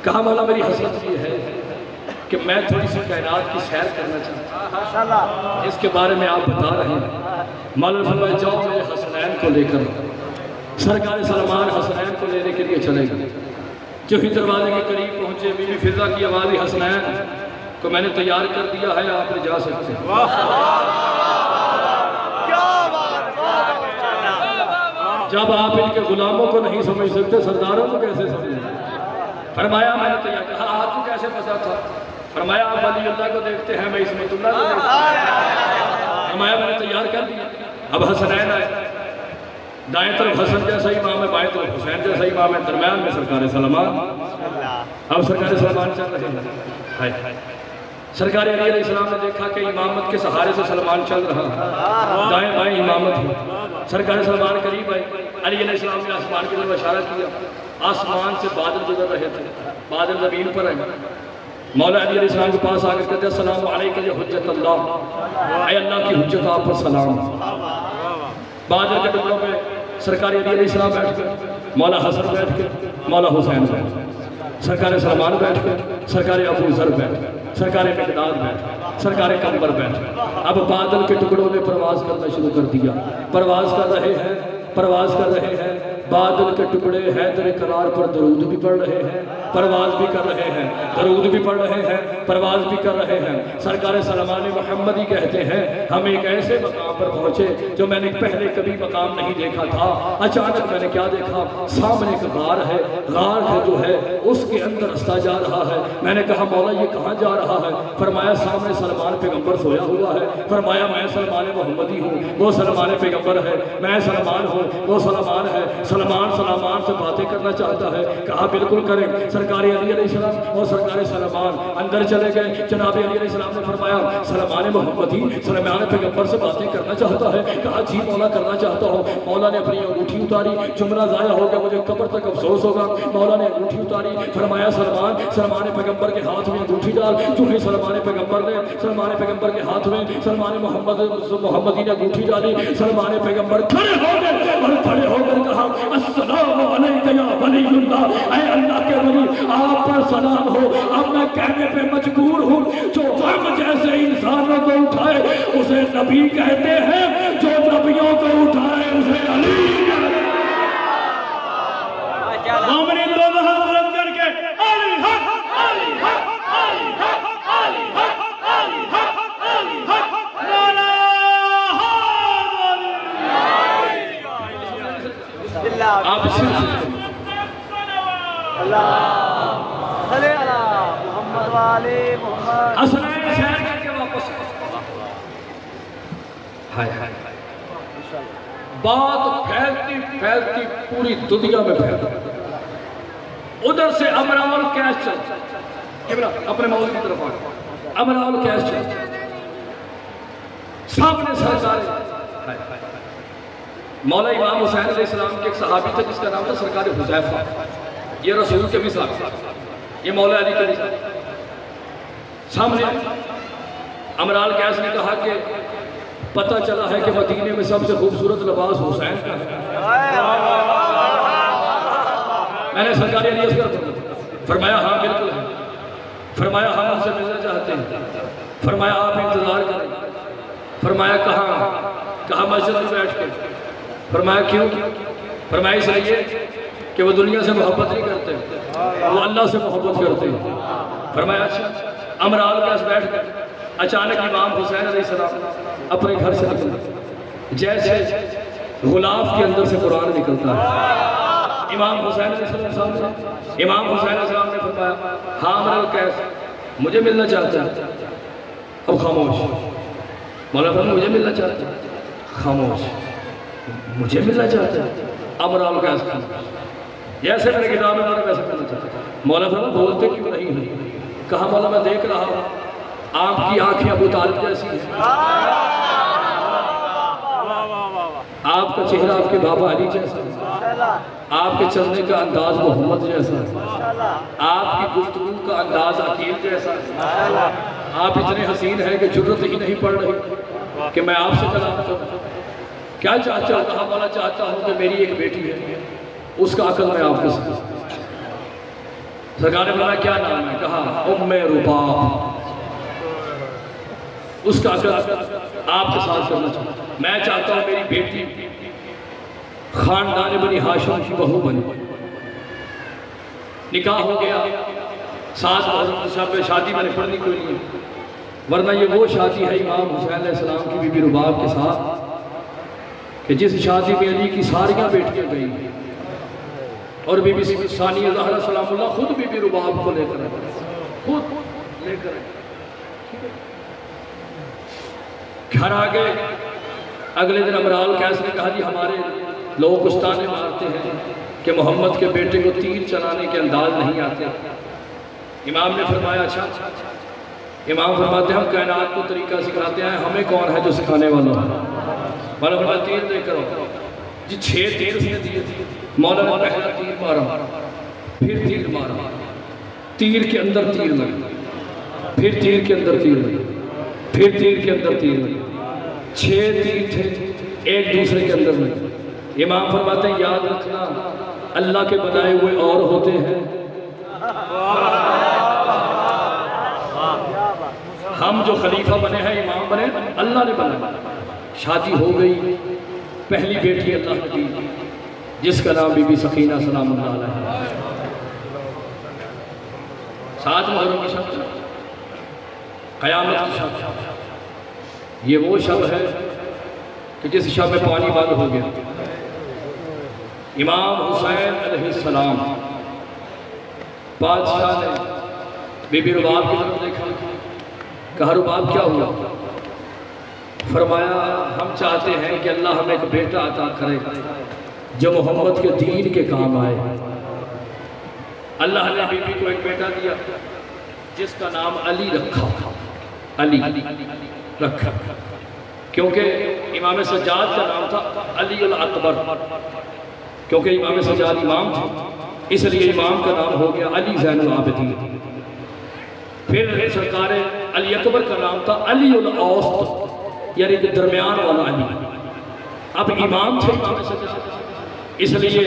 کہا مولا میری حسرت یہ ہے کہ میں تھوڑی سی کائنات کی سیر کرنا چاہتا ہوں، ماشاءاللہ اس کے بارے میں آپ بتا رہے ہیں۔ مولا نے فرمایا جاؤ میرے حسنین کو لے کر، سرکار سلمان حسنین کو لینے کے لیے چلے گئے۔ جو ہی دروازے کے قریب پہنچے، بی بی فضہ کی آواز حسنین کو میں نے تیار کر دیا ہے، آپ نے جا سکتے ہیں۔ کیا بات ہے، جب آپ ان کے غلاموں کو نہیں سمجھ سکتے، سرداروں کو کیسے سمجھیں؟ فرمایا میں نے تیار کہا آپ کو کیسے پتا تھا؟ فرمایا آپ ولی اللہ کو دیکھتے ہیں، میں عصمت اللہ کو دیکھتا ہوں۔ فرمایا میں نے تیار کر دیا۔ اب حسنین آئے، دائیں طرف حسن جیسا امام ہے، بائیں طرف حسین جیسا امام ہے، درمیان میں سرکار سلمان۔ اب سرکار سلمان چل رہے ہیں۔ سرکار علی علیہ السلام نے دیکھا کہ امامت کے سہارے سے سلمان چل رہا ہے، دائیں بائیں امامت ہے۔ سرکار سلمان قریب آئے، علی علیہ السلام نے آسمان کی طرف اشارہ کیا، آسمان سے بادل گزر رہے تھے، بادل زمین پر آئے۔ مولا علی علیہ السلام کے پاس آ کر کہتے ہیں السلام علیکم یا حجت اللہ، اے اللہ کی حجت آپ پر سلام۔ بادل کے ٹکڑوں پہ سرکار علی علیہ السلام بیٹھ کر، مولا حسن بیٹھ کے، مولا حسین بیٹھ کر، سرکار سلمان بیٹھ کر، سرکار ابو ذر بیٹھ کر، سرکار مقداد بیٹھ کر، سرکار قمر بیٹھ کر۔ اب بادل کے ٹکڑوں میں پرواز کرنا شروع کر دیا، پرواز کر رہے ہیں، پرواز کر رہے ہیں۔ بادل کے ٹکڑے حیدر کرار پر درود بھی پڑھ رہے ہیں، پرواز بھی کر رہے ہیں، درود بھی پڑھ رہے ہیں، پرواز بھی کر رہے ہیں۔ سرکار سلمان محمدی کہتے ہیں ہم ایک ایسے مقام پر پہنچے جو میں نے پہلے کبھی مقام نہیں دیکھا تھا۔ اچانک میں نے کیا دیکھا؟ سامنے ایک غار ہے، غار ہے جو ہے اس کے اندر رستہ جا رہا ہے۔ میں نے کہا مولا یہ کہاں جا رہا ہے؟ فرمایا سامنے سلمان پیغمبر سویا ہوا ہے۔ فرمایا میں سلمان محمدی ہوں، وہ سلمان پیغمبر ہے، میں سلمان ہوں، وہ سلمان ہے۔ سلمان سے باتیں کرنا چاہتا ہے، کہا بالکل کریں۔ سرکار علی علیہ السلام اور سرکار سلمان اندر چلے گئے۔ جناب علی علیہ السلام نے فرمایا سلمان محمدی سلمان پیغمبر سے باتیں کرنا چاہتا ہے؟ کہا جی مولا کرنا چاہتا ہوں۔ مولا نے اپنی انگوٹھی اتاری، جملہ ضائع ہو گیا، مجھے قبر تک افسوس ہوگا۔ مولا نے انگوٹھی اتاری، فرمایا سلمان پیغمبر کے ہاتھ میں انگوٹھی ڈال۔ جو ہی سلمان پیغمبر کے ہاتھ میں سلمان محمدی نے انگوٹھی ڈالی، سلمان پیغمبر کھڑے ہو گئے اور کھڑے ہو کر کہا السلام علیکم یا ولی اللہ، اے اللہ کے ولی آپ پر سلام ہو۔ اب میں کہنے پہ مجبور ہوں، جو ہم جیسے انسانوں کو اٹھائے اسے نبی کہتے ہیں، جو نبیوں کو اٹھائے اسے علی کہتے ہیں۔ مومنین دو ہاتھ بلند کر کے علی حق، علی حق، علی حق، علی حق، علی حق، علی حق، مولا آپ اللہ صلی اللہ محمد والے محمد۔ حسنین شہر کر کے واپس بات پھیلتی پوری دنیا میں پھیلتی۔ ادھر سے امراول کیش چل اپنے موضوع کی طرف آئے، امراول کیش چل سامنے سرکار مولا امام حسین علیہ السلام کے ایک صحابی تھا جس کا نام تھا سرکار حذیفہ، یہ رسول کے بھی صحابی، یہ مولا علی کے بھی صحابی۔ سامنے امرال کیس نے کہا کہ پتہ چلا ہے کہ مدینے میں سب سے خوبصورت لباس حسین کا ہے۔ میں نے سرکار علی اصغر فرمایا ہاں بالکل ہے۔ فرمایا ہم ان سے ملنا چاہتے ہیں۔ فرمایا آپ انتظار کریں۔ فرمایا کہاں مسجد میں بیٹھ کے۔ فرمایا کیوں؟ فرمایا اس لیے کہ وہ دنیا سے محبت نہیں کرتے، وہ اللہ سے محبت کرتے ہیں۔ فرمایا اچھا۔ امرال کیس بیٹھ کر اچانک امام حسین علیہ السلام اپنے گھر سے نکلے، جیسے غلاف کے اندر سے قرآن نکلتا ہے۔ امام حسین علیہ السلام نے فرمایا ہاں امرال کیس مجھے ملنا چاہتا ہے۔ اب خاموش۔ مولا فرمایا مجھے ملنا چاہتا ہے۔ خاموش۔ مجھے ملنا چاہتا ہے۔ امرال کیس جیسے میں نے کتاب میں ویسے کرنا چاہتا ہے۔ مولا فرمایا بولتے کیوں نہیں ہیں؟ کہا مولا میں دیکھ رہا ہوں آپ کی آنکھیں ابو طالب جیسی ہیں، آپ کا چہرہ آپ کے بابا علی جیسا ہے، آپ کے چلنے کا انداز محمد جیسا ہے، آپ کی گفتگو کا انداز عقیل جیسا ہے، آپ اتنے حسین ہیں کہ جرت ہی نہیں پڑ رہی کہ میں آپ سے کلام کروں۔ کیا چاہتا ہوں؟ کہا مولا چاہتا ہوں کہ میری ایک بیٹی ہے، اس کا عقل میں آپ کے ساتھ۔ سرکار نے بولا کیا نام ہے؟ کہا ام رباب۔ اس کا عقد آپ کے ساتھ کرنا چاہتا ہوں، میں چاہتا ہوں میری بیٹی خاندان بنی ہاشم کی بہو بنے۔ نکاح ہو گیا، ساتھ حضرت صاحب پہ شادی میں نے پڑھنی کوئی نہیں ہے، ورنہ یہ وہ شادی ہے امام حسین علیہ السلام کی بی بی رباب کے ساتھ کہ جس شادی میں علی کی ساریاں بیٹیاں گئی ہیں، اور بی بی ثانیہ زہرا سلام اللہ خود بی بی رباب کو لے کر آئے، خود لے کر آئے، گھر آگئے۔ اگلے دن امرال قیس نے کہا جی ہمارے لوگ گستانے مارتے ہیں کہ محمد کے بیٹے کو تیر چلانے کے انداز نہیں آتے۔ امام نے فرمایا اچھا، امام فرماتے ہیں ہم کائنات کو طریقہ سکھاتے ہیں، ہمیں کون ہے جو سکھانے والا ہے؟ مولا فرمایا تیر دے کرو جی، 6 تیر اس نے دیے تھے۔ مولا نے پہلا تیر مارا، پھر تیر مارا، تیر کے اندر تیر لگی، پھر تیر کے اندر تیر لگی، پھر تیر کے اندر تیر لگی، 6 تیر تھے ایک دوسرے کے اندر لگے۔ امام فرماتے ہیں یاد رکھنا اللہ کے بنائے ہوئے اور ہوتے ہیں، ہم جو خلیفہ بنے ہیں امام بنے اللہ نے بنا۔ شادی ہو گئی، پہلی بیٹی اللہ نے دی جس کا نام بی بی سکینہ سلام اللہ علیہ ہے۔ 7 محرم کی شب، قیامت کی شب، یہ وہ شب ہے کہ جس شب میں پانی بند ہو گیا۔ امام حسین علیہ السلام، بادشاہ نے بی بی رباب کی طرف دیکھا، کہا رباب کیا ہوا؟ فرمایا ہم چاہتے ہیں کہ اللہ ہمیں ایک بیٹا عطا کرے جو محمد کے دین کے کام آئے۔ اللہ نے بی بی کو ایک بیٹا دیا جس کا نام علی رکھا، علی رکھا، کیونکہ امام سجاد کا نام تھا علی الاکبر، کیونکہ امام سجاد امام تھے اس لیے امام کا نام ہو گیا علی زین العابدین۔ پھر سرکار علی اکبر کا نام تھا علی الاوسط، یعنی کہ درمیان والا علی۔ اب امام تھے امام سجاد، اس لیے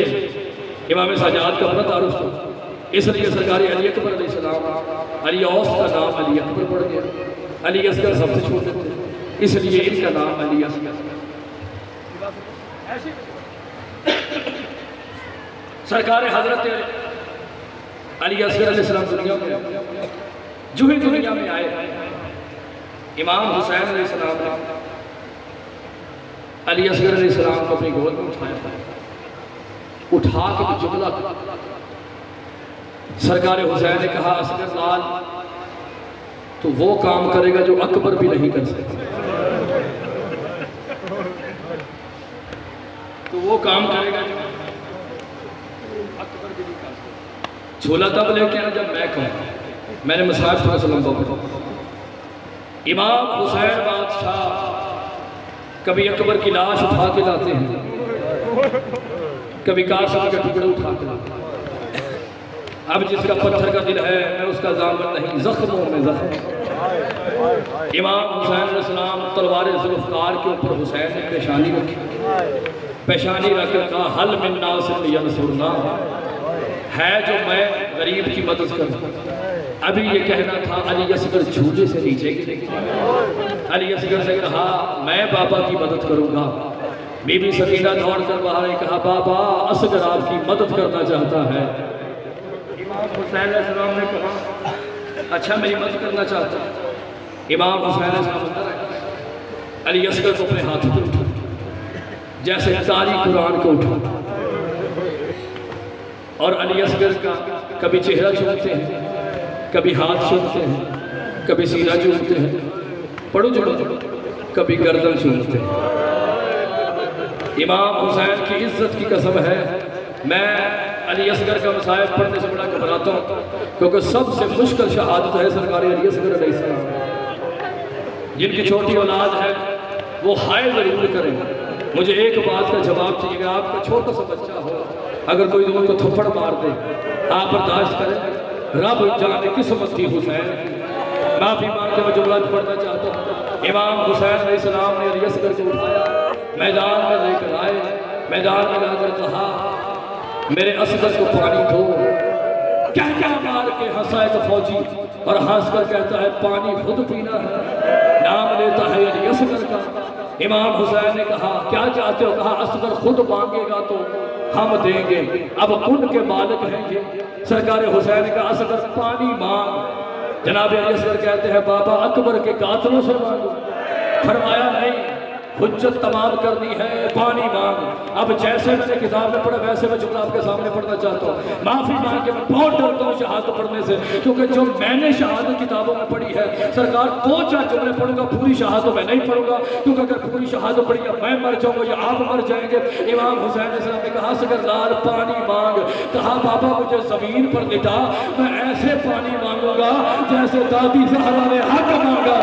امام سجاد کا اپنا تعارف تھا، اس لیے سرکار علی اکبر علیہ السلام علی اوسط کا نام علی اکبر پڑ گیا۔ علی اصغر سب سے چھوٹے تھے اس لیے ان کا نام علی اصغر۔ سرکار حضرت علی اصغر علیہ السلام دنیا میں جو ہی دنیا میں آئے، امام حسین علیہ السلام نے علی اصغر علیہ السلام کو اپنی گود میں اٹھایا، اٹھا کے جملہ سرکار حسین نے کہا اصغر لال تو وہ کام کرے گا جو اکبر بھی نہیں کر سکتا، تو وہ کام کرے گا جو اکبر بھی نہیں کر سکتا۔ جھولا تب لے کے آنا جب میں کہوں، میں نے مصعب صلی اللہ علیہ وسلم کو امام حسین بادشاہ کبھی اکبر کی لاش اٹھا کے لاتے ہیں، کبھی قاسم کے ٹکڑے اٹھا کے لاتے ہیں۔ اب جس کا پتھر کا دل ہے میں اس کا ضامن نہیں، زخموں میں زخم۔ امام حسین علیہ السلام تلوار ذوالفقار کے اوپر حسین نے پیشانی رکھی، پیشانی رکھ کر کہا حل من ناصر ینصرنا، ہے جو میں غریب کی مدد کروں۔ ابھی یہ کہنا تھا علی اصغر جھولے سے نیچے گرے، علی اصغر سے کہا میں بابا کی مدد کروں گا۔ بی بی سکینہ دوڑ کر باہر آئی، کہا بابا اصغر آپ کی مدد کرنا چاہتا ہے۔ امام حسین علیہ السلام نے کہا اچھا میری مدد کرنا چاہتا ہے۔ امام حسین علیہ السلام اندر آئے، علی اصغر کو اپنے ہاتھ پر اٹھا جیسے تاری قرآن کو اٹھا، اور علی اصغر کا کبھی چہرہ چومتے ہیں، کبھی ہاتھ چومتے ہیں، کبھی سینہ چومتے ہیں، پڑھو جڑو، کبھی گردن چومتے ہیں۔ امام حسین کی عزت کی قسم ہے میں علی اصغر کا مصائب پڑھنے سے بڑا گھبراتا ہوں، کیونکہ سب سے مشکل شہادت ہے سرکار علی اصغر علیہ السلام۔ جن کی چھوٹی اولاد ہے وہ ہائے ضرور کریں، مجھے ایک بات کا جواب چاہیے گا، آپ کا چھوٹا سا بچہ ہو اگر کوئی دونوں کو تھپڑ مار دے آپ برداشت کریں؟ رب جانے قسمت تھی حسین۔ معافی مانگ کے میں جملہ پڑھنا چاہتا ہوں۔ امام حسین علیہ السلام نے علی اصغر کو اٹھایا، میدان میں لے کر آئے، میدان میں لا کر کہا میرے اصغر کو پانی دو۔ کیا مار کے ہنسا ایک فوجی اور ہنس کر کہتا ہے پانی خود پینا ہے، نام لیتا ہے علی اصغر کا۔ امام حسین نے کہا کیا چاہتے ہو؟ کہا اصغر خود مانگے گا تو ہم دیں گے، اب کن کے مالک ہیں یہ۔ سرکار حسین نے کہا اصغر پانی مانگ۔ جناب علی اصغر کہتے ہیں بابا اکبر کے قاتلوں سے مانگو؟ فرمایا نہیں، حجت تمام کرنی ہے، پانی مانگ۔ اب جیسے میں نے کتاب میں پڑھا ویسے میں جملہ آپ کے سامنے پڑھنا چاہتا ہوں۔ معافی مانگ کے میں بہت ڈرتا ہوں شہادت پڑھنے سے، کیونکہ جو میں نے شہادت کتابوں میں پڑھی ہے سرکار دو چار جملے پڑھوں گا، پوری شہادت میں نہیں پڑھوں گا، کیونکہ اگر پوری شہادت پڑھی یا میں مر جاؤں گا یا آپ مر جائیں گے۔ امام حسین علیہ السلام نے کہا اصغر لال پانی مانگ۔ کہا بابا مجھے زمین پر لٹا، میں ایسے پانی مانگوں گا جیسے دادی زہرا نے حق مانگا۔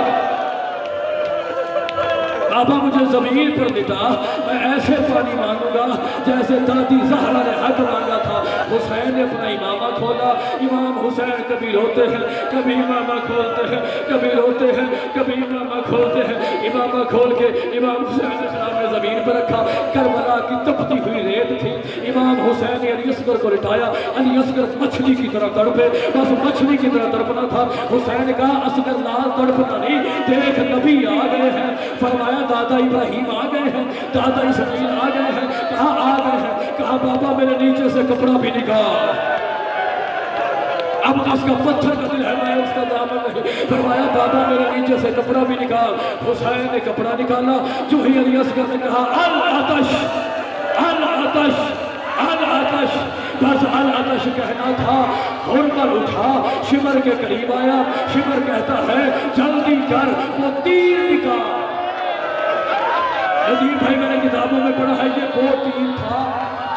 بابا مجھے زمین پر لٹا، میں ایسے پانی مانگوں گا جیسے دادی زہرا نے حق مانگا تھا۔ حسین نے اپنا امامہ کھولا۔ امام حسین کبھی روتے ہیں کبھی امامہ کھولتے ہیں، کبھی روتے ہیں کبھی امامہ کھولتے ہیں۔ امامہ کھول کے امام حسین علیہ السلام نے زمین پر رکھا۔ کربلا کی تپتی ہوئی ریت تھی۔ امام حسین نے علی اصغر کو لٹایا۔ علی اصغر مچھلی کی طرح تڑپے، بس مچھلی کی طرح تڑپنا تھا۔ حسین نے کہا اصغر لال تڑپنا نہیں، دیکھ نبی آ گئے ہیں۔ فرمایا دادا ابراہیم آ گئے ہیں، دادا اسماعیل آ گئے ہیں۔ کہا آ گئے ہیں؟ کہا بابا میرے نیچے سے کپڑا بھی نکال، اب اس کا پتھر کا دل ہے میں اس کا دامن نہیں۔ فرمایا بابا میرے نیچے سے کپڑا بھی نکال۔ حسین نے کپڑا نکالا۔ جو ہی علی اصغر نے کہا العطش العطش العطش، بس العطش کہنا تھا، ہرمل اٹھا، شمر کے قریب آیا۔ شمر کہتا ہے جلدی کر وہ تیر نکال۔ ندیم بھائی میں نے کتابوں میں پڑھا ہے یہ وہ تیر تھا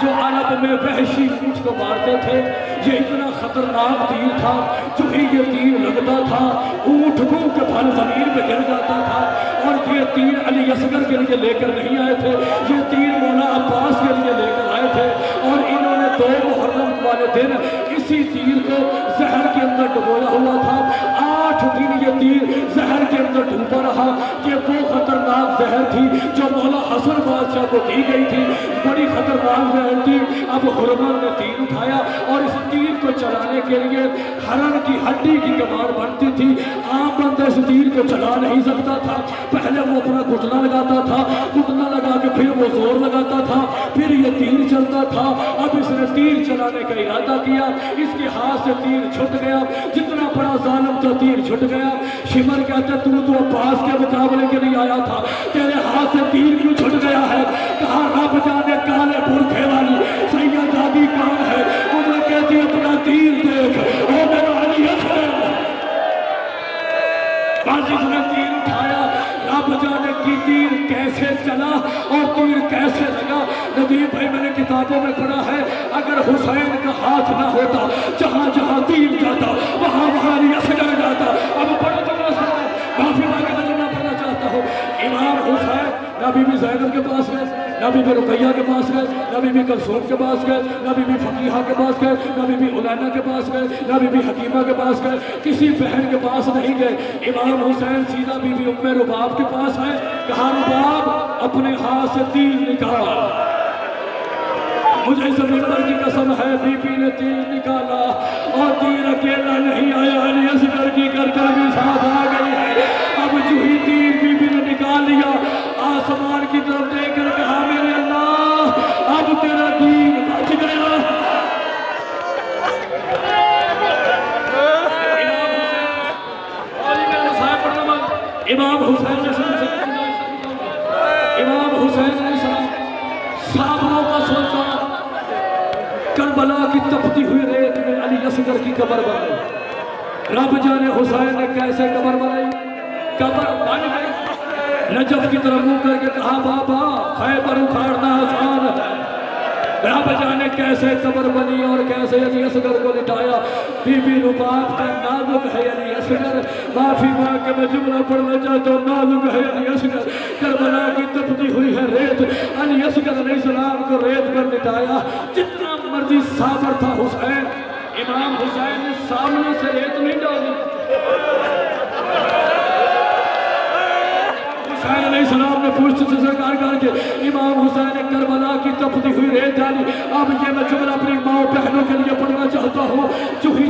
جو عرب میں وحشی اونٹ کو مارتے تھے۔ یہ اتنا خطرناک تیر تھا، جو ہی یہ تیر لگتا تھا اونٹ منہ کے پھل زمین پہ گر جاتا تھا۔ اور یہ تیر علی اصغر کے لیے لے کر نہیں آئے تھے، یہ تیر مولا عباس کے لیے لے کر آئے تھے۔ اور انہوں نے 2 محرم والے دن اسی تیر کو زہر کے اندر ڈبویا ہوا تھا۔ 8 دن یہ تیر زہر کے اندر ڈوبا رہا۔ یہ وہ خطرناک زہر تھی جو مولا حسن بادشاہ کو دی گئی تھی، بڑی خطرناک زہر تھی۔ اب ہرمل نے تیر اٹھایا اور اس تیر کو چلانے کے لیے ہرن کی ہڈی کی کمار بنتی تھی۔ عام بندہ اس تیر کو چلا نہیں سکتا تھا، پہلے وہ اپنا گھٹنا لگاتا تھا، گھٹنا لگا کے پھر وہ زور لگاتا تھا، پھر یہ تیر چلتا تھا۔ اب اس نے تیر چلانے کا ارادہ کیا، اس کے ہاتھ سے تیر چھٹ گیا، جتنا بڑا ظالم تھا تیر چھٹ گیا۔ شمر کہتا تو عباس کے مقابلے کے لیے آیا تھا، تیرے ہاتھ سے تیر کیوں چھٹ گیا ہے؟ کہا رب جانے کالے برکھے والی سیدادی کہاں ہے؟ مجھے کہتی اپنا تیر دیکھ، او میرا علی اصغر۔ بس اس نے تیر اٹھایا، رب جانے کی تیر کیسے چلا اور تیر کیسے لگا۔ ندیم بھائی میں نے کتابوں میں پڑھا ہے اگر حسین کا ہاتھ نہ ہوتا، جہاں جہاں تیر جاتا وہاں وہاں علی اصغر جاتا۔ اب پڑھو جملہ سنا، معافی مانگ کے میں جملہ پڑھنا چاہتا ہوں۔ امام حسین نہ بی بی زینب کے پاس گئے، نہ بی بی رقیہ کے پاس گئے، نہ بی بی کلثوم کے پاس گئے، نہ بی بی فقیہہ کے پاس گئے، نہ بی بی علینا کے پاس گئے، نہ بی بی حکیمہ کے پاس گئے، کسی بہن کے پاس نہیں گئے۔ امام حسین سیدھا بی بی ام رباب کے پاس آئے، کہا رباب اپنے ہاتھ سے تیر نکال۔ مجھے زمین پر کی قسم ہے بی بی نے تیر نکالا اور تیر اکیلا نہیں آیا، علی اصغر کی کر بھی ساتھ آ گئی ہے۔ اب جو ہی تیر بی بی نے نکال لیا، آسمان کی طرف دیکھ کر کہا میرے اللہ اب تیرا دین بچ گیا۔ امام حسین نے صحابوں کا سلطان کربلا کی تپتی ہوئی ریت میں علی اصغر کی قبر بنائی۔ رب جانے حسین نے کیسے قبر بنائی، قبر بن گئی۔ نجف کی طرف منہ کر کے کہا بابا خیبر اکھاڑنا آسان ہے۔ رب جانے کیسے قبر بنی اور کیسے علی اصغر کو لٹایا۔ بی بی رباب کا نازک ہے علی اصغر، معافی مانگ کے میں جملہ پڑھنا چاہتا ہوں، نازک ہے علی اصغر۔ کربلا کی تپتی ہوئی ہے ریت، علی اصغر علیہ السلام کو ریت پر لٹایا۔ جتنا مرضی صابر تھا حسین، امام حسین نے سامنے سے ریت نہیں ڈالی۔ حسین علیہ السلام نے پوچھ سے سرکار کر کے امام حسین نے کربلا کی تپتی ہوئی ریت ڈالی۔ اب یہ میں جملہ اپنی ماں بہنوں کے لیے پڑھنا چاہتا ہوں، جو ہی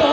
2